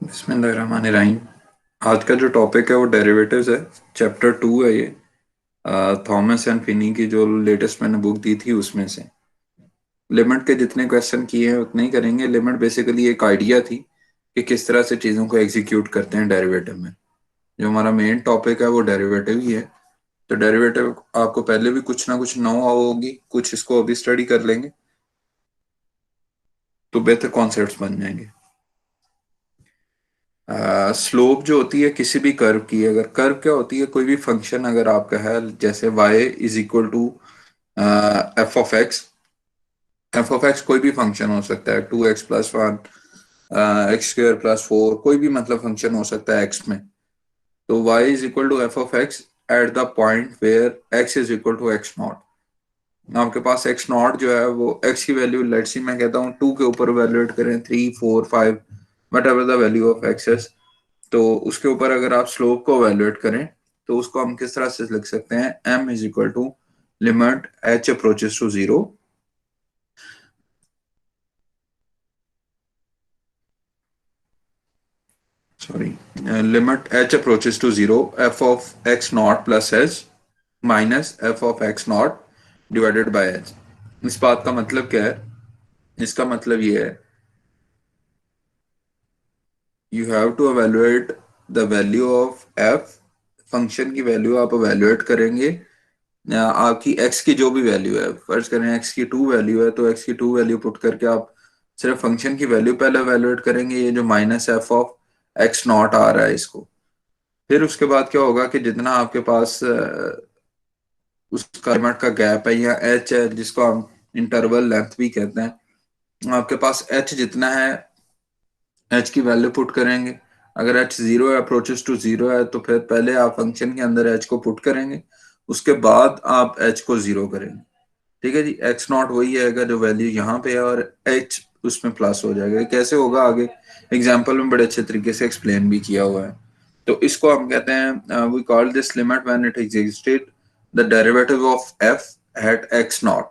बिस्मिल्लाहिर्रहमानिर्रहीम। आज का जो टॉपिक है वो डेरिवेटिव्स है। चैप्टर 2 है ये। थॉमस एंड फिनी की जो लेटेस्ट मैंने बुक दी थी उसमें से लिमिट के जितने क्वेश्चन किए हैं उतने ही करेंगे। लिमिट बेसिकली एक आइडिया थी कि किस तरह से चीज़ों को एग्जीक्यूट करते हैं डेरिवेटिव में। जो हमारा मेन टॉपिक है वो डेरिवेटिव ही है। तो डेरिवेटिव आपको पहले भी कुछ ना कुछ नो होगी, कुछ इसको अभी स्टडी कर लेंगे तो बेहतर कॉन्सेप्ट्स बन जाएंगे। स्लोप जो होती है किसी भी कर्व की, अगर कर्व क्या होती है, कोई भी फंक्शन अगर आपका है जैसे y is equal to f of x। f of x कोई भी फंक्शन हो सकता है, 2x+1, x² + 4, कोई भी मतलब फंक्शन हो सकता है x में। तो y is equal to f of x at the point where x is equal to x0। आपके पास x0 जो है वो x की वैल्यू, लेट्स सी मैं कहता हूँ 2 के ऊपर वैल्यूएट करें, 3, 4, 5, what ever the value of x is। तो उसके ऊपर अगर आप स्लोप को एवेलुएट करें तो उसको हम किस तरह से लिख सकते हैं, m is equal to limit h approaches to zero. Sorry, limit h approaches to zero f of x not plus h minus f of x not divided by h। इस बात का मतलब क्या है? इसका मतलब ये है, you have to evaluate the value of f। Function की वैल्यू आप एवेलुएट करेंगे, आपकी x की जो भी वैल्यू है, फर्ज करें x की 2 वैल्यू है तो x की 2 वैल्यू पुट करके आप सिर्फ फंक्शन की वैल्यू पहले एवेलुएट करेंगे, ये जो minus f of x not आ रहा है इसको। फिर उसके बाद क्या होगा कि जितना आपके पास उसका लिमिट का गैप है या h है, जिसको हम इंटरवल लेंथ भी कहते हैं, आपके पास h जितना है, h की वैल्यू पुट करेंगे। अगर h जीरो है, अप्रोचेस टू जीरो है, तो फिर पहले आप फंक्शन के अंदर h को पुट करेंगे, उसके बाद आप h को जीरो करेंगे। ठीक है जी, एक्स नॉट वही आएगा जो वैल्यू यहाँ पे है और एच उसमें प्लस हो जाएगा। कैसे होगा आगे एग्जाम्पल में बड़े अच्छे तरीके से एक्सप्लेन भी किया हुआ है। तो इसको हम कहते हैं, we call this limit when it existed the derivative of f at x not.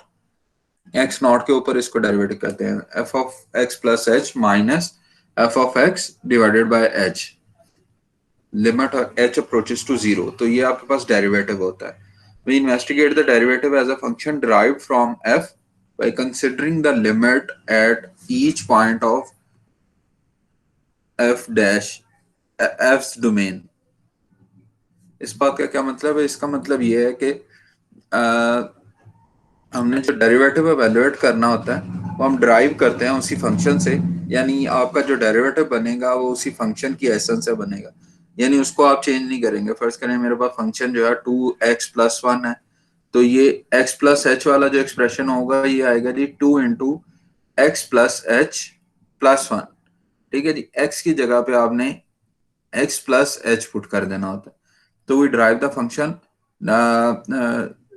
X not के ऊपर इसको डेरिवेटिव कहते हैं f of x plus h minus f of x divided by h, limit h approaches to zero. तो ये आपके पास derivative होता है। We investigate the derivative as a function derived from f by considering the limit at each point of f dash f's domain। इस बात का क्या मतलब है? इसका मतलब ये है कि हमने जो डेरिवेटिव एवेलुएट करना होता है वो हम ड्राइव करते हैं उसी फंक्शन से। यानी आपका जो डेरिवेटिव बनेगा वो उसी फंक्शन की एसेंस से बनेगा, यानी उसको आप चेंज नहीं करेंगे। फर्ज करें मेरे पास फंक्शन जो है 2x+1 है, तो ये x प्लस एच वाला जो एक्सप्रेशन होगा ये आएगा जी 2 × x+h+1। ठीक है जी, x की जगह पे आपने x+h पुट कर देना होता है। तो we derive the function,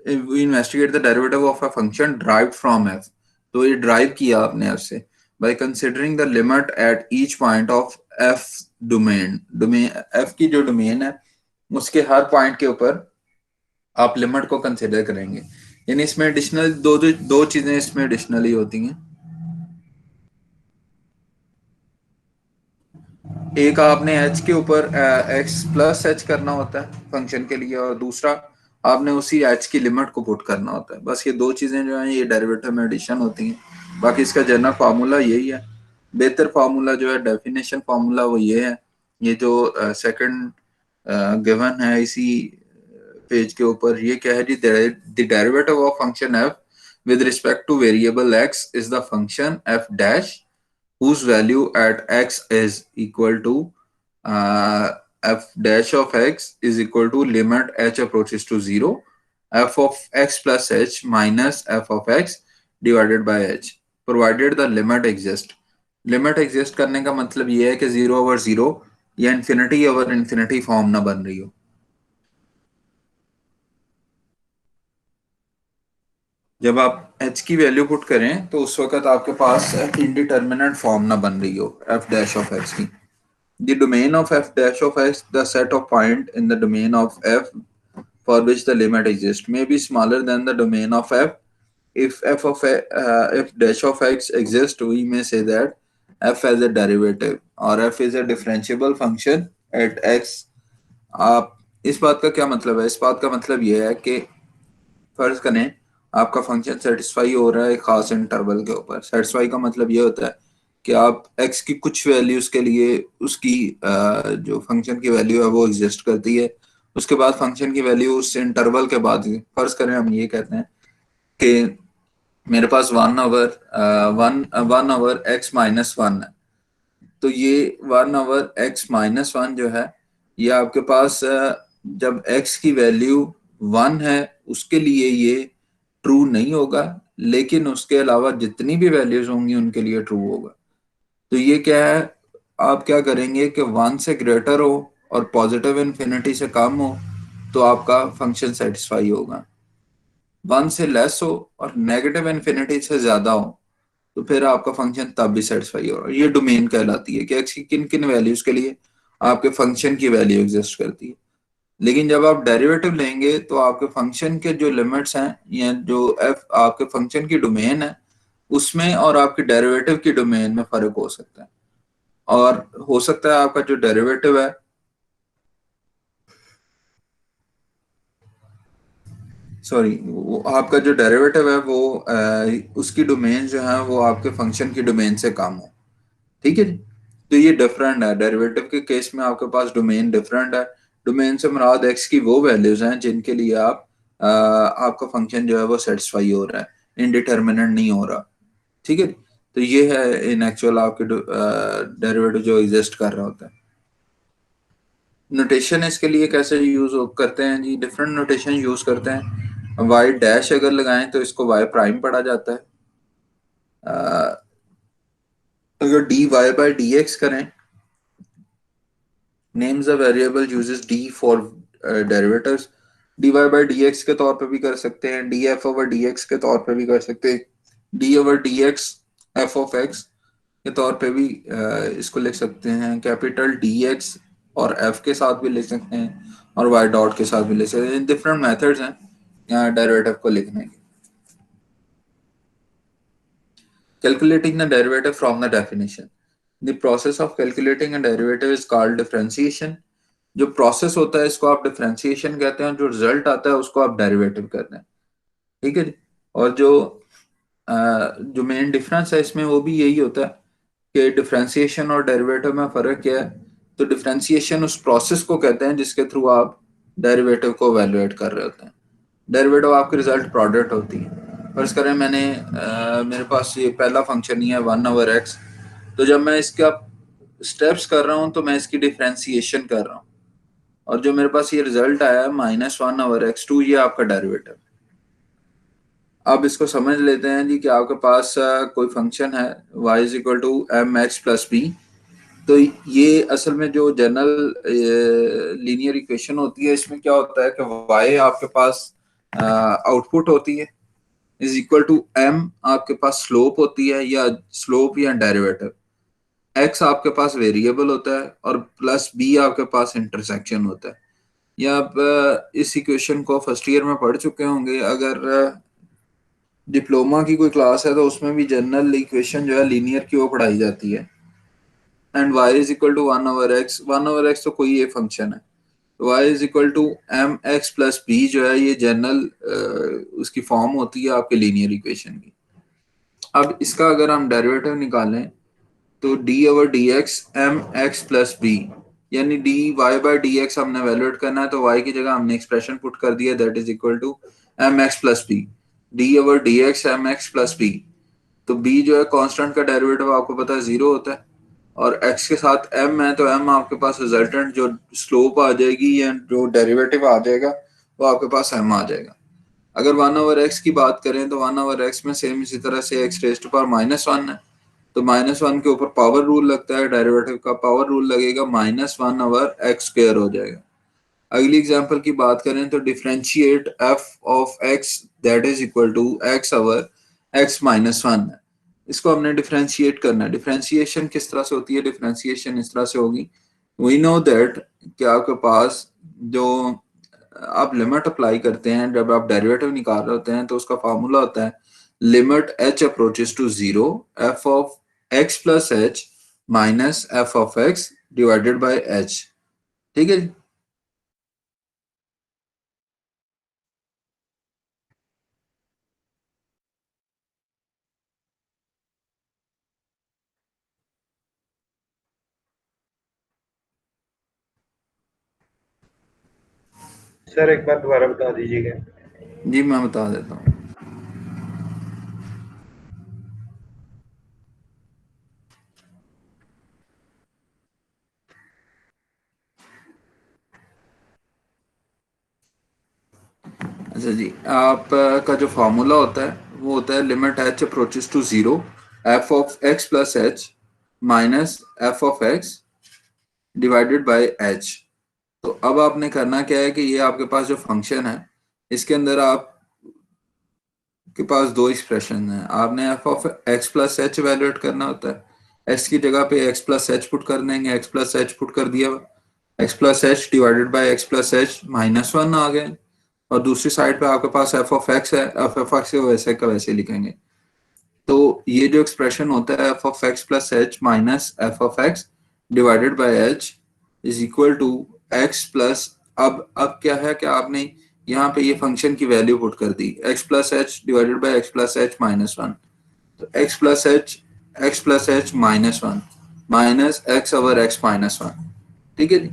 we investigate the derivative of a function derived from f। तो ये ड्राइव किया आपने f से by considering the limit at each point of f domain. Domain f की जो डोमेन है उसके हर पॉइंट के ऊपर आप लिमिट को कंसिडर करेंगे। यानी इसमें एडिशनल दो चीजें इसमें एडिशनली होती हैं। एक आपने h के ऊपर x+h करना होता है फंक्शन के लिए, और दूसरा आपने उसी h की लिमिट को पुट करना होता है। बस ये दो चीजें जो हैं ये डेरिवेटिव में एडिशन होती हैं। बाकी इसका जनरल फार्मूला यही है। बेहतर फार्मूला जो है, डेफिनेशन फार्मूला, वो ये है, ये जो सेकंड गिवन है इसी पेज के ऊपर। ये क्या है जी, the derivative of function f with respect to variable x is the function f dash whose value at x is equal to f dash of x is equal to limit h approaches to zero f of x plus h minus f of x divided by h provided the limit exist। Limit exist करने का मतलब ये है कि 0/0 या infinity form ना बन रही हो। जब आप h की वैल्यू पुट करें तो उस वक्त आपके पास इंडिटर्मिनेट फॉर्म ना बन रही हो f डैश ऑफ x की। The domain of f dash of x, the set of point in the domain of f for which the limit exists, may be smaller than the domain of f. If f of if dash of x exists, we may say that f as a derivative और f is a differentiable function at x। आप इस बात का क्या मतलब है? इस बात का मतलब ये है कि फर्ज करें आपका फंक्शन सेटिस्फाई हो रहा है एक खास इंटरवल के ऊपर। सेटिस्फाई का मतलब ये होता है कि आप x की कुछ वैल्यूज के लिए उसकी जो फंक्शन की वैल्यू है वो एग्जिस्ट करती है, उसके बाद फंक्शन की वैल्यू उस इंटरवल के बाद, फर्ज करें हम ये कहते हैं कि मेरे पास 1 ओवर एक्स माइनस वन है, तो ये 1/x-1 जो है ये आपके पास जब x की वैल्यू 1 है उसके लिए ये ट्रू नहीं होगा, लेकिन उसके अलावा जितनी भी वैल्यूज होंगी उनके लिए ट्रू होगा। तो ये क्या है, आप क्या करेंगे कि 1 से ग्रेटर हो और पॉजिटिव इन्फिनिटी से कम हो तो आपका फंक्शन सेटिस्फाई होगा, 1 से लेस हो और नेगेटिव इन्फिनिटी से ज्यादा हो तो फिर आपका फंक्शन तब भी सेटिस्फाई होगा। ये डोमेन कहलाती है कि एक्स की किन किन वैल्यूज के लिए आपके फंक्शन की वैल्यू एग्जिस्ट करती है। लेकिन जब आप डेरिवेटिव लेंगे तो आपके फंक्शन के जो लिमिट्स हैं या जो एफ आपके फंक्शन की डोमेन है उसमें और आपके डेरिवेटिव की डोमेन में फर्क हो सकता है। और हो सकता है आपका जो डेरिवेटिव है सॉरी आपका जो डेरिवेटिव है वो उसकी डोमेन जो है वो आपके फंक्शन की डोमेन से कम हो। ठीक है जी। तो ये डिफरेंट है, डेरिवेटिव के केस में आपके पास डोमेन डिफरेंट है। डोमेन से मुराद एक्स की वो वैल्यूज हैं जिनके लिए आपका फंक्शन जो है वो सेटिस्फाई हो रहा है, इनडिटर्मिनेंट नहीं हो रहा। ठीक है, तो ये है इन एक्चुअल आपके डेरिवेटिव जो एग्जिस्ट कर रहा होता है। नोटेशन इसके लिए कैसे यूज करते हैं जी? डिफरेंट नोटेशन यूज करते हैं। वाई डैश अगर लगाएं तो इसको वाई प्राइम पढ़ा जाता है। अगर d y by d x करें, names a variable uses d for derivatives, dy by dx के तौर पे भी कर सकते हैं, df over dx के तौर पे भी कर सकते हैं, d over dx f of x के तौर पे भी इसको लिख सकते हैं, कैपिटल dx और f के साथ भी लिख सकते हैं और y डॉट के साथ भी लिख सकते हैं। डिफरेंट मेथड्स हैं डेरिवेटिव को लिखने के। Calculating the derivative from the definition. The process of calculating a derivative is called differentiation. जो प्रोसेस होता है इसको आप डिफरेंशिएशन कहते हैं, जो रिजल्ट आता है उसको आप डेरिवेटिव कहते हैं। ठीक है जी। और जो मेन डिफरेंस है इसमें वो भी यही होता है कि डिफरेंशिएशन और डेरिवेटिव में फर्क क्या है। तो डिफरेंशिएशन उस प्रोसेस को कहते हैं जिसके थ्रू आप डेरिवेटिव को एवेलुएट कर रहे होते हैं। डेरिवेटिव आपकी रिजल्ट प्रोडक्ट होती है। फर्ज करें मेरे पास ये पहला फंक्शन ही है 1/x, तो जब मैं इसका स्टेप्स कर रहा हूँ तो मैं इसकी डिफरेंशिएशन कर रहा हूँ और जो मेरे पास ये रिजल्ट आया है -1/x2, ये आपका डेरिवेटिव। अब इसको समझ लेते हैं जी कि आपके पास कोई फंक्शन है y is equal to m x plus b. तो ये असल में जो जनरल लीनियर इक्वेशन होती है इसमें क्या होता है कि y आपके पास आउटपुट होती है इज इक्वल टू m आपके पास स्लोप होती है या स्लोप या डेरिवेटिव, x आपके पास वेरिएबल होता है और प्लस b आपके पास इंटरसेक्शन होता है। या आप इस इक्वेशन को फर्स्ट ईयर में पढ़ चुके होंगे। अगर डिप्लोमा की कोई क्लास है तो उसमें भी जनरल इक्वेशन जो है लीनियर की वो पढ़ाई जाती है। And y is equal to 1/x, 1/x तो कोई ये फंक्शन है, y is equal to m x plus b जो है ये जनरल उसकी फॉर्म होती है आपके लीनियर इक्वेशन की। अब इसका अगर हम डेरिवेटिव निकालें तो d over d x m x plus b, यानी d y by d x हमने वैल्यूएट करना है तो वाई की जगह हमने एक्सप्रेशन पुट कर दिया that is equal to m x plus b, d over d x m x plus b. तो बी जो है कांस्टेंट का डेरिवेटिव आपको पता है 0 होता है और एक्स के साथ एम है तो एम आपके पास रिजल्टेंट जो स्लोप आ जाएगी या जो डेरिवेटिव आ जाएगा वो आपके पास एम आ जाएगा। अगर 1/x की बात करें तो 1/x में सेम इसी तरह से x रेज़ टू पावर -1 है तो -1 के ऊपर पावर रूल लगता है, डेरिवेटिव का पावर रूल लगेगा -1/x² हो जाएगा। अगली एग्जांपल की बात करें तो differentiate f of x that is equal to x/x-1 है। इसको हमने डिफरेंशिएट करना है। डिफरेंशिएशन किस तरह से होती है? डिफरेंशिएशन इस तरह से होगी, वी नो दैट कि आपके पास जो आप लिमिट अप्लाई करते हैं जब आप डेरिवेटिव निकाल रहे होते हैं तो उसका फार्मूला होता है limit h approaches to 0 f of x plus h minus f of x divided by h. ठीक है जी। सर एक बार दोबारा बता दीजिएगा। जी मैं बता देता हूँ। अच्छा जी, आप का जो फॉर्मूला होता है वो होता है limit h approaches to zero f of x plus h minus f of x divided by h. तो अब आपने करना क्या है कि ये आपके पास जो फंक्शन है इसके अंदर आप के पास दो एक्सप्रेशन है। आपने F of x plus H valuate करना होता है। एक्स की जगह पे एक्स प्लस एच पुट कर देंगे, एक्स प्लस एच पुट कर दिया, x plus h divided by x plus h minus one आ गए। और दूसरी साइड पे आपके पास एफ ऑफ एक्स है, एफ ऑफ एक्स को वैसे का वैसे लिखेंगे। तो ये जो एक्सप्रेशन होता है f of x plus h minus f of x divided by h is equal to x plus, अब क्या है कि आपने यहाँ पे ये फंक्शन की वैल्यू पुट कर दी x plus h divided by x plus h minus one. तो x plus h minus one minus x over x minus one. ठीक है जी।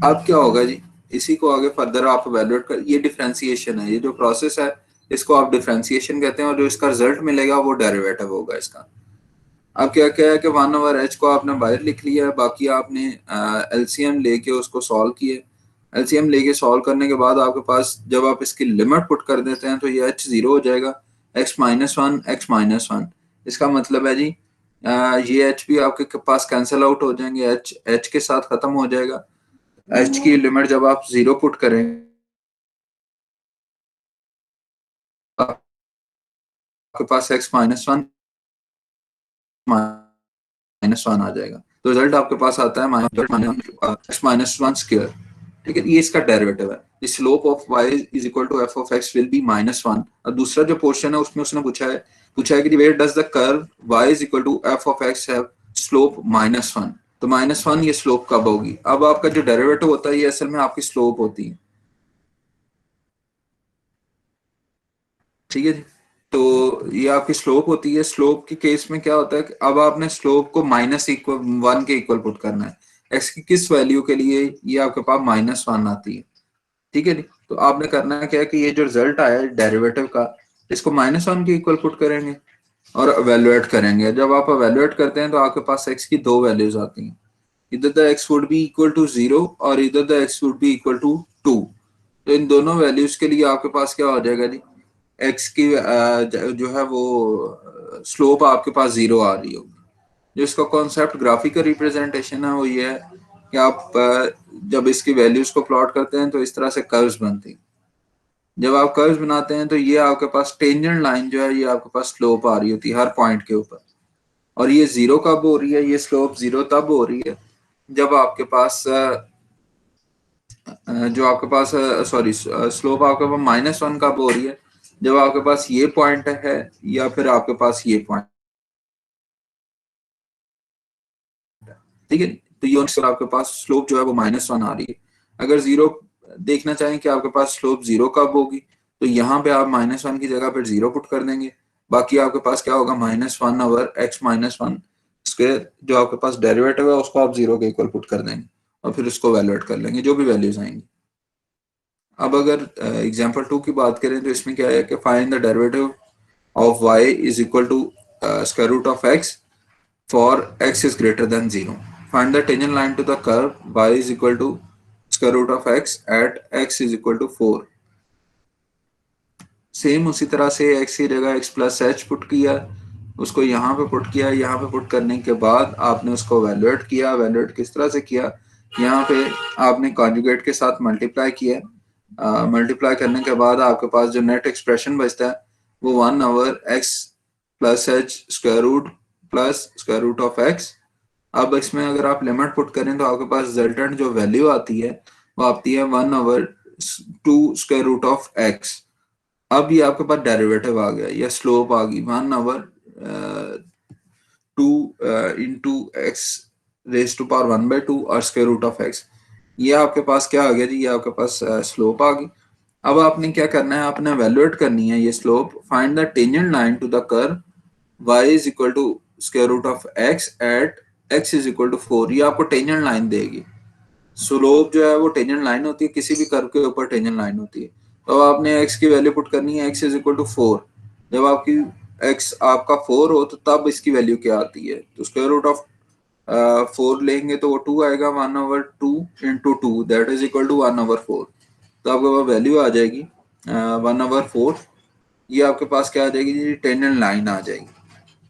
अब क्या होगा जी, इसी को आगे फर्दर आप वैल्यूएट कर, ये डिफरेंशिएशन है, ये जो प्रोसेस है इसको आप डिफरेंशिएशन कहते हैं और जो इसका रिजल्ट मिलेगा वो डेरिवेटिव होगा इसका। अब क्या क्या है कि वन ओवर एच को आपने बाहर लिख लिया है, बाकी आपने एलसीएम लेके उसको सॉल्व किए। एलसीएम लेके सॉल्व करने के बाद आपके पास जब आप इसकी लिमिट पुट कर देते हैं तो ये एच जीरो हो जाएगा, x minus one x minus one. इसका मतलब है जी ये एच भी आपके पास कैंसिल आउट हो जाएंगे, एच एच के साथ खत्म हो जाएगा। एच की लिमिट जब आप जीरो पुट करेंगे आपके पास x minus one minus one आ जाएगा। तो रिजल्ट आपके पास आता है एक्स माइनस वन स्क्वायर। ठीक है, ये इसका डेरिवेटिव है। Slope of y is equal to f of x will be minus one. और दूसरा जो पोर्शन है उसमें उसने पूछा है कि where does the curve y is equal to f of x have slope minus one. तो माइनस वन ये स्लोप कब होगी? अब आपका जो डेरिवेटिव होता है ये असल में आपकी स्लोप होती है। ठीक है जी। तो ये आपकी स्लोप होती है। स्लोप के केस में क्या होता है कि अब आपने स्लोप को माइनस इक्वल वन के इक्वल पुट करना है। एक्स की किस वैल्यू के लिए ये आपके पास माइनस वन आती है। ठीक है जी। तो आपने करना क्या है कि ये जो रिजल्ट आया है डेरिवेटिव का इसको माइनस वन के इक्वल पुट करेंगे और एवेलुएट करेंगे। जब आप एवेलुएट करते हैं तो आपके पास एक्स की दो वैल्यूज आती हैं, इधर the x would be equal to zero और इधर the x would be equal to two. तो इन दोनों वैल्यूज के लिए आपके पास क्या हो जाएगा जी, एक्स की जो है वो स्लोप आपके पास जीरो आ रही होगी। जो इसका कॉन्सेप्ट ग्राफिकल रिप्रेजेंटेशन है वो ये है कि आप जब इसकी वैल्यूज को प्लॉट करते हैं तो इस तरह से कर्व्स बनती हैं। जब आप कर्व्स बनाते हैं तो ये आपके पास टेंजेंट लाइन जो है ये आपके पास स्लोप आ रही होती है हर पॉइंट के ऊपर। और ये जीरो कब हो रही है, ये स्लोप जीरो तब हो रही है जब आपके पास जो आपके पास सॉरी स्लोप आपके पास माइनस वन कब हो रही है, जब आपके पास ये पॉइंट है या फिर आपके पास ये पॉइंट। ठीक है, तो ये आपके पास स्लोप जो है वो माइनस वन आ रही है। अगर जीरो देखना चाहें कि आपके पास स्लोप जीरो कब होगी तो यहाँ पे आप माइनस वन की जगह पर जीरो पुट कर देंगे। बाकी आपके पास क्या होगा, minus one over x minus one square, जो आपके पास डेरिवेटिव है उसको आप जीरो के इक्वल पुट कर देंगे और फिर उसको वैल्यूएट कर लेंगे जो भी वैल्यूज आएंगी। अब अगर एग्जांपल टू की बात करें तो इसमें क्या है कि find the derivative of y is equal to square root of x for x is greater than 0. Find the tangent line to the curve y is equal to square root of x at x is equal to 4. Same उसी तरह से x की जगह x plus H put किया, उसको यहाँ पे put किया, यहाँ पे पुट करने के बाद आपने उसको वैल्यूएट किया। वैल्यूएट किस तरह से किया, यहाँ पे आपने कॉन्जुगेट के साथ मल्टीप्लाई किया। मल्टीप्लाई करने के बाद आपके पास जो नेट एक्सप्रेशन बचता है वो one over x plus h square root plus square root of x. अब इसमें अगर आप लिमिट पुट करें तो आपके पास रिजल्टेंट जो वैल्यू आती है वो आती है one over two square root of x. अब ये आपके पास डेरिवेटिव आ गया या स्लोप आ गई one over two into x raise to power 1/2 और स्क्वायर रूट ऑफ एक्स। ये आपके पास क्या आ गया जी, ये आपके पास स्लोप आ गई। अब आपने क्या करना है, आपने एवेलुएट करनी है ये slope. Find the tangent line to the curve y is equal to square root of x at x is equal to 4। ये आपको टेंजेंट लाइन देगी। स्लोप जो है वो टेंजेंट लाइन होती है, किसी भी कर्व के ऊपर टेंजेंट लाइन होती है। तो अब आपने x की वैल्यू पुट करनी है, x इज इक्वल टू 4। जब आपकी x आपका 4 हो तो तब इसकी वैल्यू क्या आती है, तो स्क्वायर रूट ऑफ 4 लेंगे तो वो 2 आएगा, 1/2 into 2 that is equal to 1/4। तो आपके पास वैल्यू आ जाएगी 1/4। ये आपके पास क्या आ जाएगी जी, टेंजेंट लाइन आ जाएगी।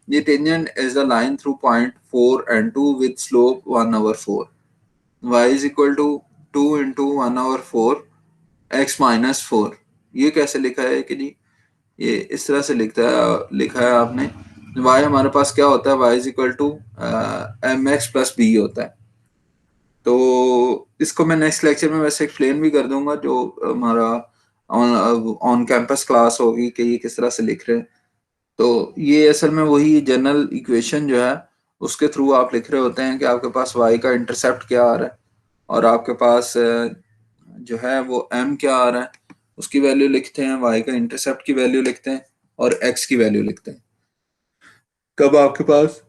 ये tangent is the line through point 4 and 2 with slope 1/4। y is equal to 2 into 1/4 x minus 4। ये कैसे लिखा है कि जी, ये इस तरह से लिखा है आपने। y हमारे पास क्या होता है, y is equal to m x plus b होता है। तो इसको मैं नेक्स्ट लेक्चर में वैसे एक्सप्लेन भी कर दूंगा, जो हमारा ऑन ऑन कैंपस क्लास होगी कि ये किस तरह से लिख रहे हैं। तो ये असल में वही जनरल इक्वेशन जो है उसके थ्रू आप लिख रहे होते हैं कि आपके पास y का इंटरसेप्ट क्या आ रहा है, और आपके पास जो है वो m क्या आ रहा है, उसकी वैल्यू लिखते हैं, y का इंटरसेप्ट की वैल्यू लिखते हैं, और x की वैल्यू लिखते हैं। कब आपके पास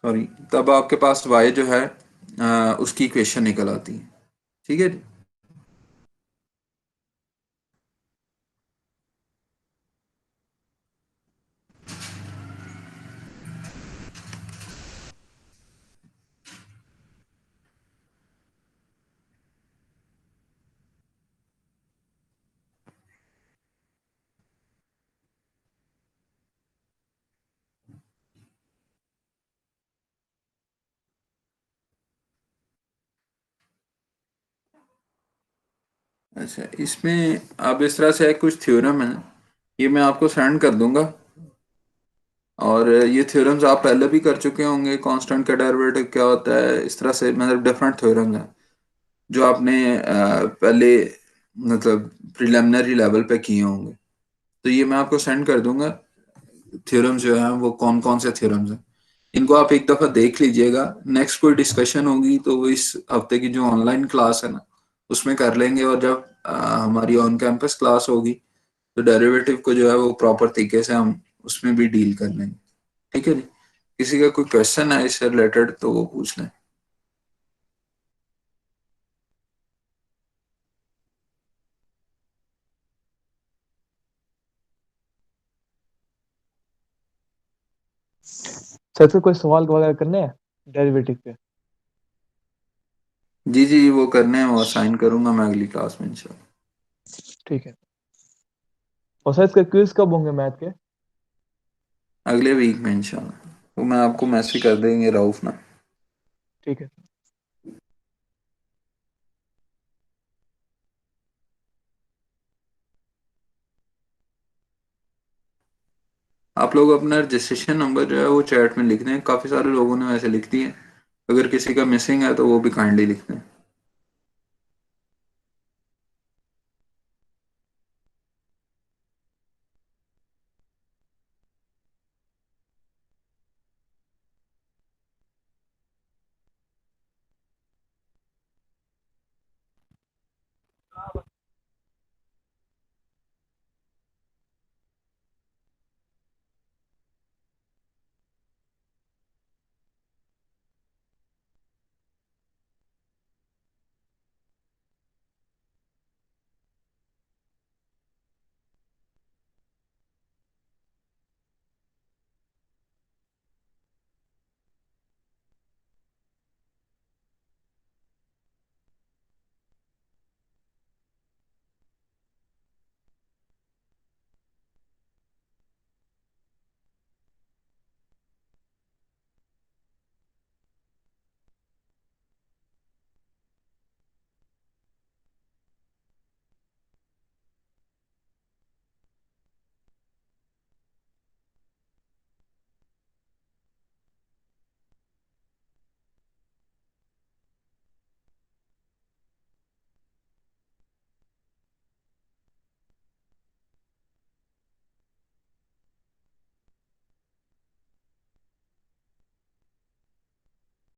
सॉरी तब आपके पास y जो है उसकी इक्वेशन निकल आती है। ठीक है। अच्छा, इसमें अब इस तरह से कुछ थ्योरम है, ये मैं आपको सेंड कर दूंगा। और ये थ्योरम्स आप पहले भी कर चुके होंगे, कांस्टेंट का डेरिवेटिव क्या होता है, इस तरह से मतलब डिफरेंट थ्योरम्स हैं जो आपने पहले मतलब प्रिलिमिनरी लेवल पे किए होंगे। तो ये मैं आपको सेंड कर दूंगा। थ्योरम्स जो है वो कौन कौन से थ्योरम्स हैं, इनको आप एक दफा देख लीजिएगा। नेक्स्ट कोई डिस्कशन होगी तो वो इस हफ्ते की जो ऑनलाइन क्लास है ना उसमें कर लेंगे, और जब हमारी ऑन कैंपस क्लास होगी तो डेरिवेटिव को जो है वो प्रॉपर तरीके से हम उसमें भी डील कर लेंगे। ठीक है जी। किसी का कोई क्वेश्चन है इससे रिलेटेड तो वो पूछ लें। सर से कोई सवाल वगैरह करने हैं डेरिवेटिव पे? जी जी, वो करने हैं, वो असाइन करूंगा मैं अगली क्लास में इंशाल्लाह। ठीक है। और सर इसके क्विज कब होंगे मैथ के? अगले वीक में इंशाल्लाह, वो मैं आपको मैसेज कर देंगे राउफ ना। ठीक है। आप लोग अपना रजिस्ट्रेशन नंबर जो है वो चैट में लिख दें, काफ़ी सारे लोगों ने वैसे लिख दिए। अगर किसी का मिसिंग है तो वो भी काइंडली लिख दें।